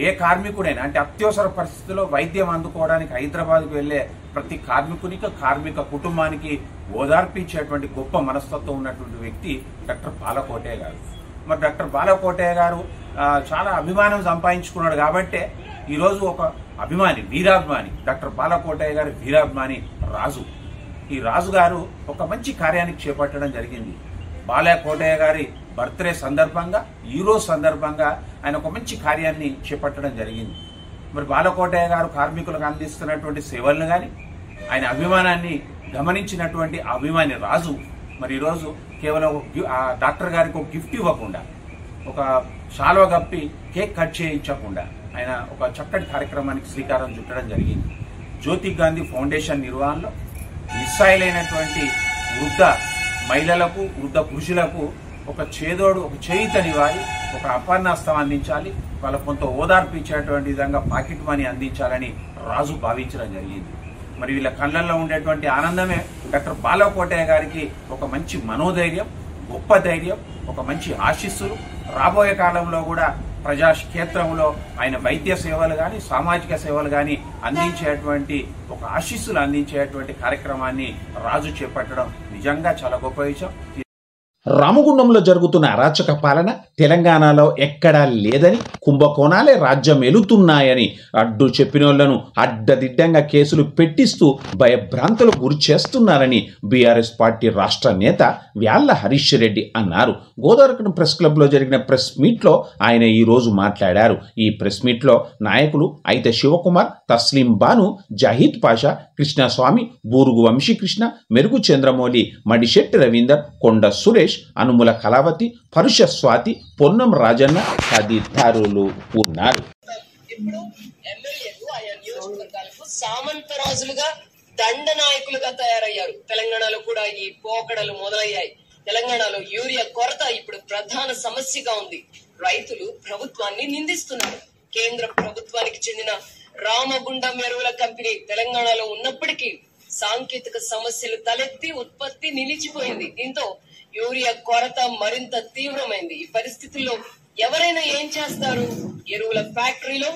ఏ కార్మికుడైనా, అంటే అత్యవసర పరిస్థితుల్లో వైద్యం అందుకోవడానికి హైదరాబాద్కు వెళ్లే ప్రతి కార్మికునికి, కార్మిక కుటుంబానికి ఓదార్పించేటువంటి గొప్ప మనస్తత్వం ఉన్నటువంటి వ్యక్తి డాక్టర్ బాలకోటయ్య గారు. మరి డాక్టర్ బాలకోటయ్య గారు చాలా అభిమానం సంపాదించుకున్నాడు కాబట్టే ఈరోజు ఒక అభిమాని, వీరాభిమాని, డాక్టర్ బాలకోటయ్య గారి వీరాభిమాని రాజు. ఈ రాజు గారు ఒక మంచి కార్యానికి చేపట్టడం జరిగింది. బాలకోటయ్య గారి బర్త్డే సందర్భంగా, ఈరోజు సందర్భంగా ఆయన ఒక మంచి కార్యాన్ని చేపట్టడం జరిగింది. మరి బాలకోటయ్య గారు కార్మికులకు అందిస్తున్నటువంటి సేవలను కానీ, ఆయన అభిమానాన్ని గమనించినటువంటి అభిమాని రాజు మరి ఈరోజు కేవలం డాక్టర్ గారికి ఒక గిఫ్ట్ ఇవ్వకుండా, ఒక శాల్వ గప్పి కేక్ కట్ చేయించకుండా ఆయన ఒక చక్కటి కార్యక్రమానికి శ్రీకారం చుట్టడం జరిగింది. జ్యోతి గాంధీ ఫౌండేషన్ నిర్వహణలో నిస్సాయులైనటువంటి వృద్ధ మహిళలకు, వృద్ధ పురుషులకు ఒక చేదోడు, ఒక చేయితని వారి ఒక అపర్ణాస్తం అందించాలి, వాళ్ళకు కొంత ఓదార్పు ఇచ్చేటువంటి విధంగా పాకెట్ మనీ అందించాలని రాజు భావించడం జరిగింది. మరి వీళ్ళ కళ్ళల్లో ఉండేటువంటి ఆనందమే డాక్టర్ బాలకోటయ్య గారికి ఒక మంచి మనోధైర్యం, గొప్ప ధైర్యం, ఒక మంచి ఆశీస్సులు. రాబోయే కాలంలో కూడా ప్రజాక్షేత్రంలో ఆయన వైద్య సేవలు కానీ సామాజిక సేవలు కానీ అందించేటువంటి ఒక ఆశీస్సులు అందించేటువంటి కార్యక్రమాన్ని రాజు చేపట్టడం నిజంగా చాలా గొప్ప విషయం. రామగుండంలో జరుగుతున్న అరాచక పాలన తెలంగాణలో ఎక్కడా లేదని, కుంభకోణాలే రాజ్యం ఎలుతున్నాయని అడ్డు చెప్పినోళ్లను అడ్డదిడ్డంగా కేసులు పెట్టిస్తూ భయభ్రాంతులు గురి చేస్తున్నారని బీఆర్ఎస్ పార్టీ రాష్ట్ర నేత వ్యాళ్ల హరీష్ రెడ్డి అన్నారు. గోదావరిఖని ప్రెస్ క్లబ్లో జరిగిన ప్రెస్ మీట్లో ఆయన ఈరోజు మాట్లాడారు. ఈ ప్రెస్ మీట్లో నాయకులు అయితే శివకుమార్, తస్లీం బాను, జాహిద్ పాషా, కృష్ణస్వామి, బూరుగు వంశీకృష్ణ, మెరుగు చంద్రమౌళి, మడిశెట్టి రవీందర్, కొండ సురేష్, అనుముల కళావతి, పరుష స్వాతి, పొన్నం రాజన్న తదితరులు ఉన్నారు. ఇప్పుడు ఎమ్మెల్యేలు ఆయా నియోజకవర్గాలకు సామంతరాజులుగా దండనాయకులుగా తయారయ్యారు. తెలంగాణలో కూడా ఈ పోకడలు మొదలయ్యాయి. తెలంగాణలో యూరియా కొరత ఇప్పుడు ప్రధాన సమస్యగా ఉంది. రైతులు ప్రభుత్వాన్ని నిందిస్తున్నారు. కేంద్ర ప్రభుత్వానికి చెందిన రామగుండం ఎరువుల కంపెనీ తెలంగాణలో ఉన్నప్పటికీ సాంకేతిక సమస్యలు తలెత్తి ఉత్పత్తి నిలిచిపోయింది. దీంతో యూరియా కొరత మరింత తీవ్రమైంది. ఈ పరిస్థితుల్లో ఎవరైనా ఏం చేస్తారు? ఎరువుల ఫ్యాక్టరీలో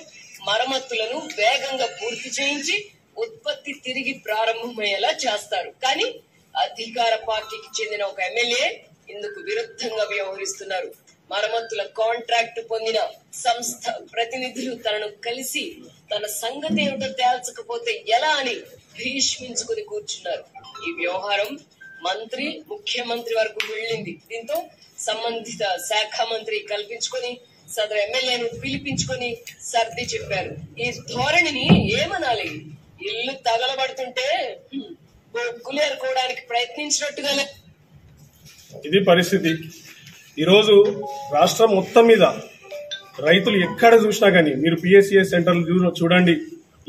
మరమ్మతులను వేగంగా పూర్తి చేయించి ఉత్పత్తి తిరిగి ప్రారంభమయ్యేలా చేస్తారు. కానీ అధికార పార్టీకి చెందిన ఒక ఎమ్మెల్యే ఇందుకు విరుద్ధంగా వ్యవహరిస్తున్నారు. మరమ్మతుల కాంట్రాక్ట్ పొందిన సంస్థ ప్రతినిధులు తనను కలిసి తన సంగతి ఏమిటో తేల్చకపోతే ఎలా అని భీష్మించుకుని కూర్చున్నారు. ఈ వ్యవహారం మంత్రి, ముఖ్యమంత్రి వరకు వెళ్ళింది. దీంతో సంబంధిత శాఖ మంత్రి కల్పించుకొని సదరు ఎమ్మెల్యేను పిలిపించుకొని సర్ది చెప్పారు. ఈ ధోరణిని ఏమనాలి? ఇల్లు తగలబడుతుంటే గులేరుకోవడానికి ప్రయత్నించినట్టుగా ఇది పరిస్థితి. ఈరోజు రాష్ట్రం మొత్తం మీద రైతులు ఎక్కడ చూసినా కానీ, మీరు పిఎస్సిఎస్ సెంటర్లు చూడండి,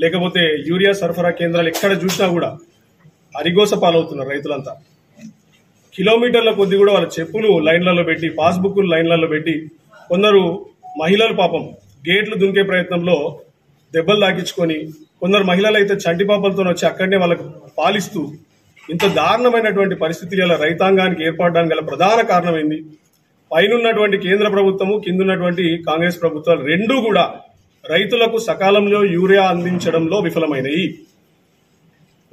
లేకపోతే యూరియా సరఫరా కేంద్రాలు ఎక్కడ చూసినా కూడా అరిగోస పాలవుతున్నారు రైతులంతా. కిలోమీటర్ల కొద్ది కూడా వాళ్ళ చెప్పులు లైన్లలో పెట్టి, పాస్బుక్లు లైన్లలో పెట్టి, కొందరు మహిళలు పాపం గేట్లు దునికే ప్రయత్నంలో దెబ్బలు తాకించుకొని, కొందరు మహిళలు అయితే చంటి పాపలతో వచ్చి అక్కడనే వాళ్ళకు పాలిస్తూ, ఇంత దారుణమైనటువంటి పరిస్థితులు ఇలా రైతాంగానికి ఏర్పడడానికి గల ప్రధాన కారణం ఏంది? పైనున్నటువంటి కేంద్ర ప్రభుత్వము, కిందున్నటువంటి కాంగ్రెస్ ప్రభుత్వాలు రెండూ కూడా రైతులకు సకాలంలో యూరియా అందించడంలో విఫలమైనవి.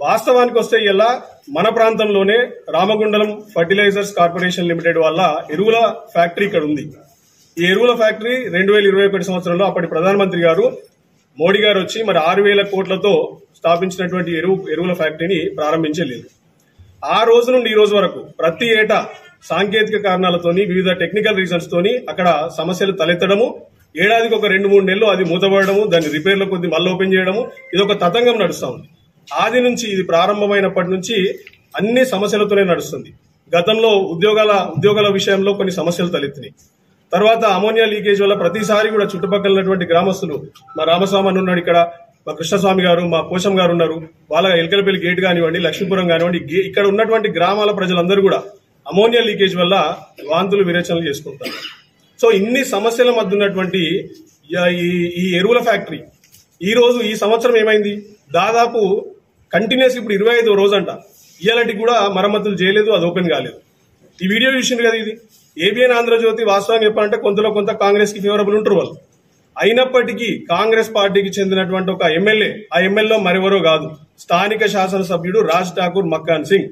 వాస్తవానికి వస్తే ఇలా మన ప్రాంతంలోనే రామగుండం ఫర్టిలైజర్స్ కార్పొరేషన్ లిమిటెడ్ వల్ల ఎరువుల ఫ్యాక్టరీ ఇక్కడ ఉంది. ఈ ఎరువుల ఫ్యాక్టరీ 2021 సంవత్సరంలో అప్పటి ప్రధానమంత్రి గారు మోడీ గారు వచ్చి మరి 6,000 కోట్లతో స్థాపించినటువంటి ఎరువుల ఫ్యాక్టరీని ప్రారంభించలేదు. ఆ రోజు నుండి ఈ రోజు వరకు ప్రతి ఏటా సాంకేతిక కారణాలతోని, వివిధ టెక్నికల్ రీజన్స్ తోని అక్కడ సమస్యలు తలెత్తడము, ఏడాదికి ఒక 2-3 నెలలు అది మూతపడము, దాన్ని రిపేర్ల కొద్ది మళ్ళీ ఓపెన్ చేయడము, ఇది ఒక తతంగం నడుస్తా ఉంది. ఆది నుంచి ఇది ప్రారంభమైనప్పటి నుంచి అన్ని సమస్యలతోనే నడుస్తుంది. గతంలో ఉద్యోగాల విషయంలో కొన్ని సమస్యలు తలెత్తినాయి. తర్వాత అమోనియా లీకేజ్ వల్ల ప్రతిసారి కూడా చుట్టుపక్కల ఉన్నటువంటి గ్రామస్తులు, మా రామస్వామి అని ఉన్నాడు ఇక్కడ, మా కృష్ణస్వామి గారు, మా పోషం గారు ఉన్నారు, వాళ్ళ ఎల్కలపల్లి గేట్ కానివ్వండి, లక్ష్మీపురం కానివ్వండి, ఇక్కడ ఉన్నటువంటి గ్రామాల ప్రజలందరూ కూడా అమోనియా లీకేజ్ వల్ల వాంతులు విరేచనలు చేసుకుంటారు. సో ఇన్ని సమస్యల మధ్య ఉన్నటువంటి ఈ ఎరువుల ఫ్యాక్టరీ ఈ సంవత్సరం ఏమైంది? దాదాపు కంటిన్యూస్ ఇప్పుడు 25వ రోజు అంట, ఇయాలటికి కూడా మరమ్మతులు చేయలేదు, అది ఓపెన్ కాలేదు. ఈ వీడియో చూసింది కదా, ఇది ఏబిఎన్ ఆంధ్రజ్యోతి. వాస్తవం చెప్పాలంటే కొంతలో కొంత కాంగ్రెస్ కి ఫేవరబుల్ ఉంటారు వాళ్ళు. అయినప్పటికీ కాంగ్రెస్ పార్టీకి చెందినటువంటి ఒక ఎమ్మెల్యే, ఆ ఎమ్మెల్యే మరెవరో కాదు, స్థానిక శాసనసభ్యుడు రాజ్ ఠాకూర్ మక్కాన్ సింగ్.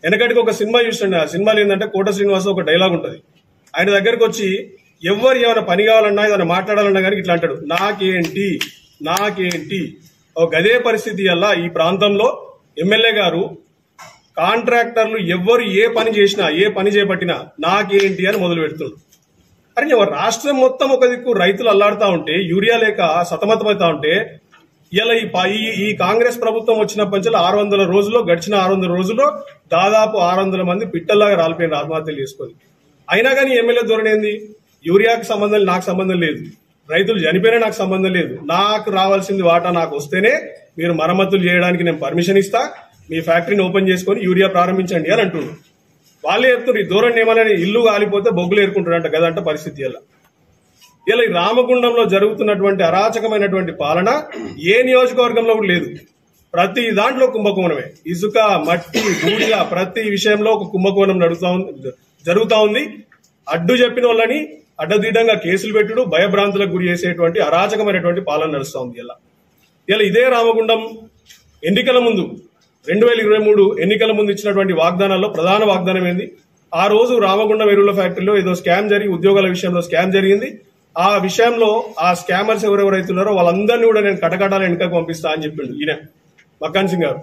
వెనకటికి ఒక సినిమా చూస్తుండే, ఆ సినిమాలో ఏంటంటే కోట శ్రీనివాస్ ఒక డైలాగ్ ఉంటుంది. ఆయన దగ్గరకు వచ్చి ఎవరు ఏమైనా పని కావాలన్నా, ఏదైనా మాట్లాడాలన్నా కానీ ఇట్లా అంటాడు, నాకేంటి. గదే పరిస్థితి వల్ల ఈ ప్రాంతంలో ఎమ్మెల్యే గారు కాంట్రాక్టర్లు ఎవరు ఏ పని చేసినా, ఏ పని చేపట్టినా నాకేంటి అని మొదలు పెడుతున్నారు. అరే రాష్ట్రం మొత్తం ఒక దిక్కు రైతులు అల్లాడుతా ఉంటే, యూరియా లేక సతమతమవుతా ఉంటే, ఇలా ఈ కాంగ్రెస్ ప్రభుత్వం వచ్చినప్పటి నుంచి 600 రోజుల్లో, గడిచిన 600 రోజుల్లో దాదాపు 600 మంది పిట్టల్లాగా రాలిపోయిన ఆత్మహత్యలు చేసుకొని. అయినా కానీ ఎమ్మెల్యే ధోరణి ఏంది? యూరియాకి సంబంధం, నాకు సంబంధం లేదు, రైతులు చనిపోయినా నాకు సంబంధం లేదు, నాకు రావాల్సింది వాటా నాకు వస్తేనే మీరు మరమ్మతులు చేయడానికి నేను పర్మిషన్ ఇస్తా, మీ ఫ్యాక్టరీని ఓపెన్ చేసుకుని యూరియా ప్రారంభించండి అని అంటున్నాను. వాళ్ళే చెప్తున్నారు ఈ ధోరణి ఏమని ఇల్లు కాలిపోతే బొగ్గులు ఏరుకుంటారంట గదంట పరిస్థితి. ఇలా ఈ రామగుండంలో జరుగుతున్నటువంటి అరాచకమైనటువంటి పాలన ఏ నియోజకవర్గంలో కూడా లేదు. ప్రతి దాంట్లో కుంభకోణమే. ఇసుక, మట్టి, బూడిద ప్రతి విషయంలో ఒక కుంభకోణం జరుగుతా ఉంది. అడ్డు చెప్పిన వాళ్ళని అడ్డదిడ్డంగా కేసులు పెట్టుడు, భయభ్రాంతులకు గురి చేసేటువంటి అరాచకమైనటువంటి పాలన నడుస్తూ ఉంది. ఇలా ఇదే రామగుండం ఎన్నికల ముందు 2023 ఎన్నికల ముందు ఇచ్చినటువంటి వాగ్దానాల్లో ప్రధాన వాగ్దానం ఏంది? ఆ రోజు రామగుండం ఎరువుల ఫ్యాక్టరీలో ఏదో స్కామ్ జరిగి ఉద్యోగాల విషయంలో స్కామ్ జరిగింది. ఆ విషయంలో ఆ స్కామర్స్ ఎవరెవరైతున్నారో వాళ్ళందరినీ కూడా నేను కటకటాల వెనుకకు పంపిస్తా అని చెప్పిండు ఈయన మక్కాన్ సింగ్ గారు.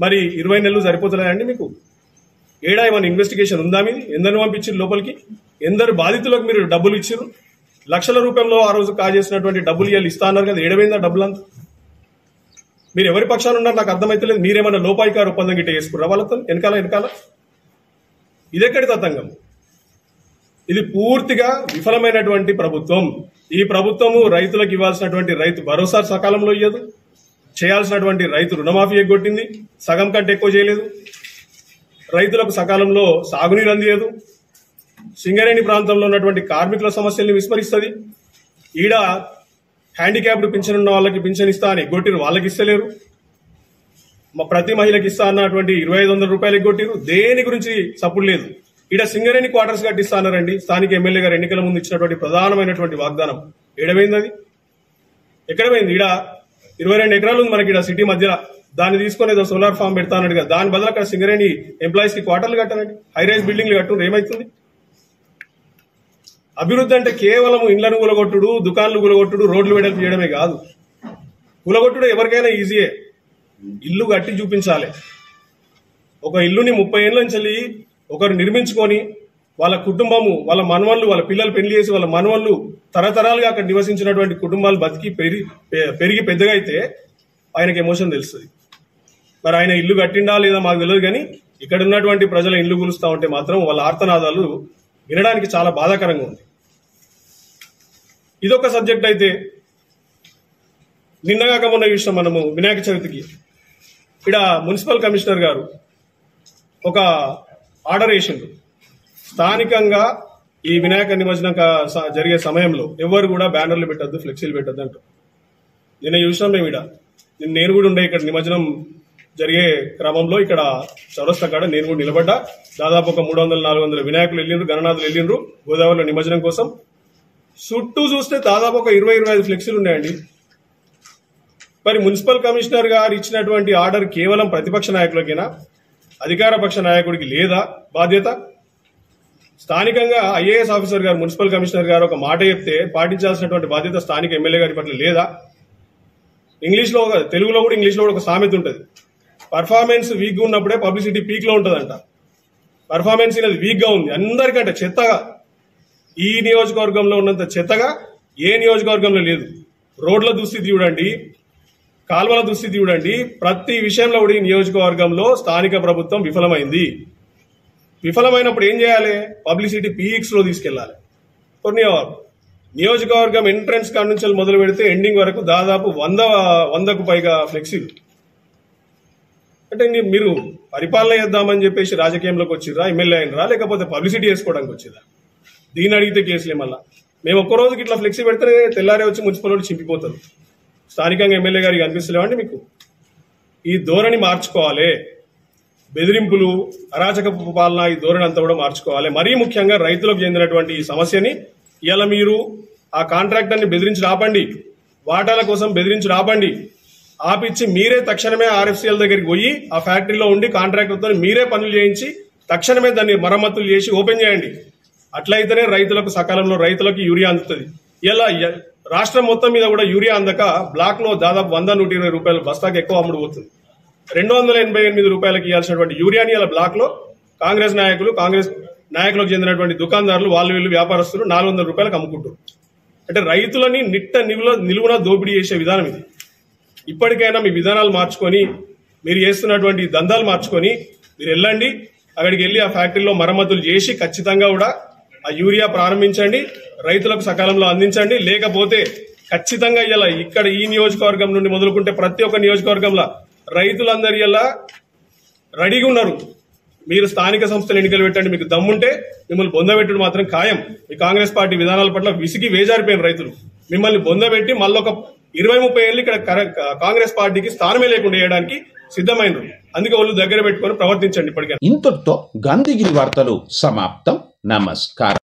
మరి 20 నెలలు సరిపోతున్నాయండి మీకు? ఏడా ఏమైనా ఇన్వెస్టిగేషన్ ఉందా మీది? ఎందరిని పంపించారు లోపలికి? ఎందరు బాధితులకు మీరు డబ్బులు ఇచ్చారు? లక్షల రూపాయల్లో ఆ రోజు కాజేసినటువంటి డబ్బులు ఇవాళ ఇస్తా అన్నారు కదా, ఏడమైందా డబ్బులంతా? మీరు ఎవరి పక్షాన ఉన్నారు నాకు అర్థమైతలేదు. మీరేమన్నా లోపాయికారు ఒప్పందం గిట్ట చేసుకున్నారా వాళ్ళతో వెనకాల? ఇదెక్కడి తతంగం? ఇది పూర్తిగా విఫలమైనటువంటి ప్రభుత్వం. ఈ ప్రభుత్వము రైతులకు ఇవ్వాల్సినటువంటి రైతు భరోసా సకాలంలో ఇయ్యదు, చేయాల్సినటువంటి రైతు రుణమాఫీ ఎగ్గొట్టింది, సగం కంటే ఎక్కువ చేయలేదు, రైతులకు సకాలంలో సాగునీరు అందియదు, సింగరేణి ప్రాంతంలో ఉన్నటువంటి కార్మికుల సమస్యల్ని విస్మరిస్తుంది. ఈడ హ్యాండిక్యాప్డ్ పింఛన్ ఉన్న వాళ్ళకి పింఛన్ ఇస్తా అని ఎగ్గొట్టిరు, వాళ్ళకి ఇస్తలేరు. ప్రతి మహిళకి ఇస్తా అన్నటువంటి 2500 రూపాయలు ఎగ్గొట్టిరు. దేని గురించి సపోర్ట్ లేదు. ఈడ సింగరేణి క్వార్టర్స్ కట్టిస్తా అన్నారండి. స్థానిక ఎమ్మెల్యే గారు ఎన్నికల ముందు ఇచ్చినటువంటి ప్రధానమైనటువంటి వాగ్దానం ఏడమైంది? అది ఎక్కడ పోయింది? ఈడ 22 ఎకరాలు ఉంది మనకి ఈడ సిటీ మధ్యలో. దాన్ని తీసుకుని ఏదో సోలార్ ఫామ్ పెడతా అన్నాడు కదా, దాని బదులు అక్కడ సింగరేణి ఎంప్లాయీస్ కి క్వార్టర్లు కట్టానండి, హైరైజ్ బిల్డింగ్లు కట్టు. ఏమైతుంది? అభివృద్ధి అంటే కేవలం ఇండ్లను కూలగొట్టుడు, దుకాన్లు కూలగొట్టుడు, రోడ్లు వెడల్పు చేయడమే కాదు. కూలగొట్టుడు ఎవరికైనా ఈజీయే, ఇల్లు కట్టి చూపించాలి. ఒక ఇల్లుని 30 ఏళ్ల నుంచి ఒకరు నిర్మించుకొని వాళ్ళ కుటుంబము, వాళ్ళ మనవళ్ళు, వాళ్ళ పిల్లలు పెళ్లి చేసి వాళ్ళ మనవళ్ళు తరతరాలుగా అక్కడ నివసించినటువంటి కుటుంబాలు బతికి పెరిగి పెద్దగా అయితే ఆయనకి ఎమోషన్ తెలుస్తుంది. మరి ఆయన ఇల్లు కట్టిండా లేదా మాకు తెలియదు, కానీ ఇక్కడ ఉన్నటువంటి ప్రజల ఇల్లు కూలుస్తా ఉంటే మాత్రం వాళ్ళ ఆర్తనాదాలు వినడానికి చాలా బాధాకరంగా ఉంది. ఇదొక సబ్జెక్ట్ అయితే, నిన్నగాక మొన్న చూసినాం మనము వినాయక చవితికి ఇక్కడ మున్సిపల్ కమిషనర్ గారు ఒక ఆర్డర్ వేసిండు. స్థానికంగా ఈ వినాయక నిమజ్జనం జరిగే సమయంలో ఎవరు కూడా బ్యానర్లు పెట్టద్దు, ఫ్లెక్సీలు పెట్టద్దు అంటారు. నిన్న చూసినాం మేము. నేను కూడా ఉండే ఇక్కడ నిమజ్జనం జరిగే క్రమంలో ఇక్కడ చౌరస్తా కాడ నేను కూడా నిలబడ్డా. దాదాపు ఒక 300-400 వినాయకులు వెళ్ళిండ్రు, గణనాథులు వెళ్ళిండ్రు గోదావరిలో నిమజ్జనం కోసం. చుట్టూ చూస్తే దాదాపు ఒక 20-25 ఫ్లెక్సీలు ఉన్నాయండి. మరి మున్సిపల్ కమిషనర్ గారు ఇచ్చినటువంటి ఆర్డర్ కేవలం ప్రతిపక్ష నాయకులకేనా? అధికార పక్ష నాయకుడికి లేదా బాధ్యత? స్థానికంగా ఐఏఎస్ ఆఫీసర్ గారు, మున్సిపల్ కమిషనర్ గారు ఒక మాట చెప్తే పాటించాల్సినటువంటి బాధ్యత స్థానిక ఎమ్మెల్యే గారి పట్ల లేదా? ఇంగ్లీష్లో, తెలుగులో కూడా ఇంగ్లీష్లో కూడా ఒక సామెత ఉంటుంది, పర్ఫార్మెన్స్ వీక్ గా ఉన్నప్పుడే పబ్లిసిటీ పీక్ లో ఉంటుందంట. పర్ఫార్మెన్స్ అనేది వీక్ గా ఉంది, అందరికంటే చెత్తగా. ఈ నియోజకవర్గంలో ఉన్నంత చెత్తగా ఏ నియోజకవర్గంలో లేదు. రోడ్ల దుస్థితి చూడండి, కాల్వల దుస్థితి చూడండి, ప్రతి విషయంలో కూడా ఈ నియోజకవర్గంలో స్థానిక ప్రభుత్వం విఫలమైంది. విఫలమైనప్పుడు ఏం చేయాలి? పబ్లిసిటీ పీక్స్ లో తీసుకెళ్లాలి. కొన్ని నియోజకవర్గం ఎంట్రన్స్ కాడ నుంచి మొదలు పెడితే ఎండింగ్ వరకు దాదాపు 100కు పైగా ఫ్లెక్సీలు. అంటే మీరు పరిపాలన చేద్దామని చెప్పేసి రాజకీయంలోకి వచ్చిర్రా, ఎమ్మెల్యే అయినరా, లేకపోతే పబ్లిసిటీ చేసుకోవడానికి వచ్చిర్రా? దీన్ని అడిగితే కేసులే. మళ్ళా మేము ఒక్క రోజుకి ఇట్లా ఫ్లెక్సీ పెడితే తెల్లారే వచ్చి మున్సిపల్ వాళ్ళు చింపిపోతారు. స్థానికంగా ఎమ్మెల్యే గారికి అనిపిస్తలేవండి మీకు? ఈ ధోరణి మార్చుకోవాలి. బెదిరింపులు, అరాచక పాలన, ఈ ధోరణి అంతా కూడా మార్చుకోవాలి. మరీ ముఖ్యంగా రైతులకు చెందినటువంటి ఈ సమస్యని ఇలా మీరు ఆ కాంట్రాక్టర్ని బెదిరించి రాపండి, వాటాల కోసం బెదిరించి రాపండి. ఆపిచ్చి మీరే తక్షణమే ఆర్ఎఫ్సిఎల్ దగ్గరికి పోయి ఆ ఫ్యాక్టరీలో ఉండి కాంట్రాక్టర్తో మీరే పనులు చేయించి తక్షణమే దాన్ని మరమ్మతులు చేసి ఓపెన్ చేయండి. అట్లయితేనే రైతులకు సకాలంలో రైతులకు యూరియా అందుతుంది. ఇలా రాష్ట్రం మొత్తం మీద కూడా యూరియా అందక బ్లాక్ లో దాదాపు 100-120 రూపాయలు బస్తాకి ఎక్కువ అమ్ముడు పోతుంది. 288 రూపాయలకి ఇవ్వాల్సినటువంటి యూరియాని ఇలా బ్లాక్ లో కాంగ్రెస్ నాయకులకు చెందినటువంటి దుకాణదారులు, వాళ్ళు వీళ్ళు వ్యాపారస్తులు 400 రూపాయలకు అమ్ముకుంటారు. అంటే రైతులని నిలువున దోపిడీ చేసే విధానం ఇది. ఇప్పటికైనా మీ విధానాలు మార్చుకొని, మీరు చేస్తున్నటువంటి దందాలు మార్చుకొని మీరు వెళ్ళండి. అక్కడికి వెళ్ళి ఆ ఫ్యాక్టరీలో మరమ్మతులు చేసి ఖచ్చితంగా కూడా ఆ యూరియా ప్రారంభించండి, రైతులకు సకాలంలో అందించండి. లేకపోతే ఖచ్చితంగా ఇలా ఇక్కడ ఈ నియోజకవర్గం నుండి మొదలుకుంటే ప్రతి ఒక్క నియోజకవర్గంలో రైతులందరూ ఇలా రెడీగా ఉన్నారు. మీరు స్థానిక సంస్థల ఎన్నికలు పెట్టండి, మీకు దమ్ముంటే మిమ్మల్ని బొందబెట్టుడు మాత్రం ఖాయం. ఈ కాంగ్రెస్ పార్టీ విధానాల పట్ల విసిగి వేజారిపోయిన రైతులు మిమ్మల్ని బొందబెట్టి మళ్ళొక 20-30 ఏళ్ళు ఇక్కడ కాంగ్రెస్ పార్టీకి స్థానమే లేకుండా చేయడానికి సిద్ధమైనరు. అందుకే వాళ్ళు దగ్గర పెట్టుకొని ప్రవర్తించండి. ఇప్పటికే ఇంతటితో గాంధీగిరి వార్తలు సమాప్తం. నమస్కారం.